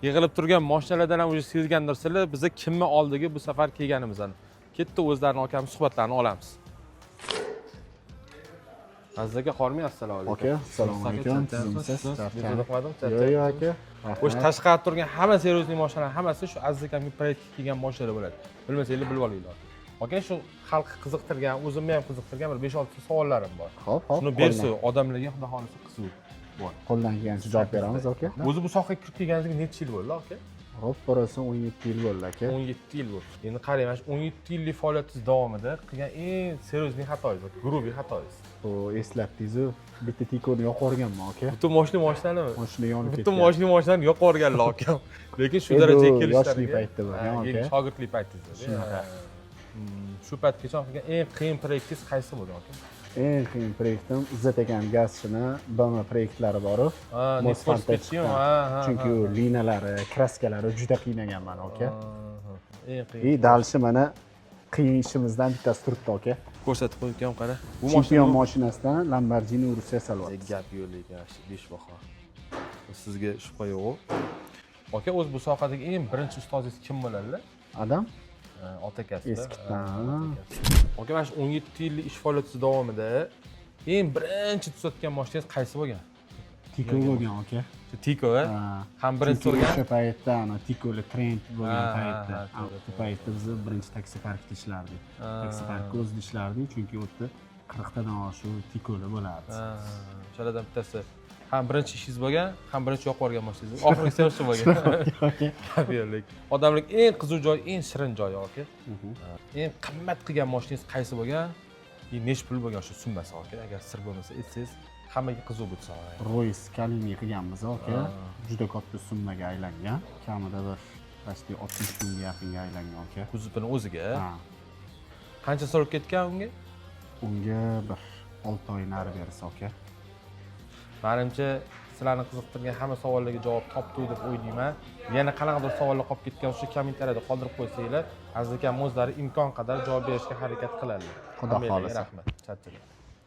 yig'ilib turgan mashinalardan ham sezgandirsizlar, biza kimni oldiga bu safar kelganimizni. Ketdi o'zlarini akamiz suhbatlarini olamiz. Aziz aka, xormi, assalomu alaykum. Aka, assalomu alaykum. Sizmisiz? Yo'q, aka. O'sha tashqarida turgan hamma servisli mashinalar hammasi shu Aziz akamga proyektga kelgan mashinalar bo'ladi. Bilmasanglar bilib olinglar. Aka, shu xalqni qiziqtirgan, o'zimni ham qiziqtirgan bir 5-6 savollarim bor. Xo'p. Shuni bersa, odamlarga xudo xolisa qiziq bor. Qo'ldan kelgancha javob beramiz, aka. O'zi bu sohaga kirib kelganingizga necha yil bo'ldi, aka? Xo'p, qarasam 17 yil bo'ldi, aka. 17 yil bo'ldi. Endi qarang, mana shu 17 yillik faoliyatingiz davomida qilgan eng seriozli xatoingiz, guruhiy xatoingiz. Bu eslatdingiz-ku, bitta tikoni yoqib yuborganman, aka. Butun mashinanimi? Mashina yonib ketgan. Butun mashinani yoqib yuborganlar, aka. Lekin shu darajaga kelishlariga yoshlik paytda bo'lgan, aka. Shogirdlik paytingizda. Shunaqa. Shu paytgacha qilgan eng qiyin proyektingiz qaysi bo'ldi, aka? Eng qiyin proyektim Izzat akam gaz ishini BM proyektlari bor. Chunki u linalari, kraskalari juda qiynaganman, aka. Eng qiyin. Dalshi mana qiyin ishimizdan bittasi turibdi, aka. Ko'rsatib qo'ygan qara. Bu chempion mashinasidan Lamborghini Urus yasaladi. Gap yo'q lekin, besh baho. Sizga shubha yo'q. Aka, o'z bu sohadagi eng birinchi ustozingiz kim bo'ladilar? Adam? Ota kasbi. Eskidan. Aka, mana shu 17 yillik ish faoliyatingiz davomida eng birinchi tuzatgan mashinangiz qaysi bo'lgan? Tiko bo'lgan, aka. Shu Tiko, ham birinchi bo'lgan. O'sha paytda ana Tiko'li trend bo'lgan paytda. O'sha paytda biz birinchi taksi parkda ishlardik. Taksi parkda o'zida ishlardik, chunki u yerda 40 tadan oshiq Tiko'li bo'lardi. O'shalardan bittasi ham birinchi ishingiz bo'lgan, ham birinchi yoqib yuborgan mashinangiz. Oxirgi sevishib bo'lgan. Tabiiylik. Odamlik eng qiziq joy, eng shirin joyi, aka. Eng qimmat qilgan mashinangiz qaysi bo'lgan? Nech pul bo'lgan shu summasi, aka? Agar sir bo'lmasa aytsangiz, hammaga qiziq bo'lsa. Royce Kalini qilganmiz, aka. Juda katta summaga aylangan. Kamida bir почти 60 mingga yaqinga aylangan, aka. Kuzupini o'ziga. Qancha so'rab ketgan unga? Unga bir 6 oy nari bersa, aka. Menimcha sizlarni qiziqtirgan hamma savollarga javob topdik deb o'ylayman. Yana qanaqadir savollar qolib ketgan o'sha kommentariyada qoldirib qo'ysanglar, Aziz akam o'zlari imkon qadar javob berishga harakat qiladilar. Xudo xolisa. Rahmat. Chat.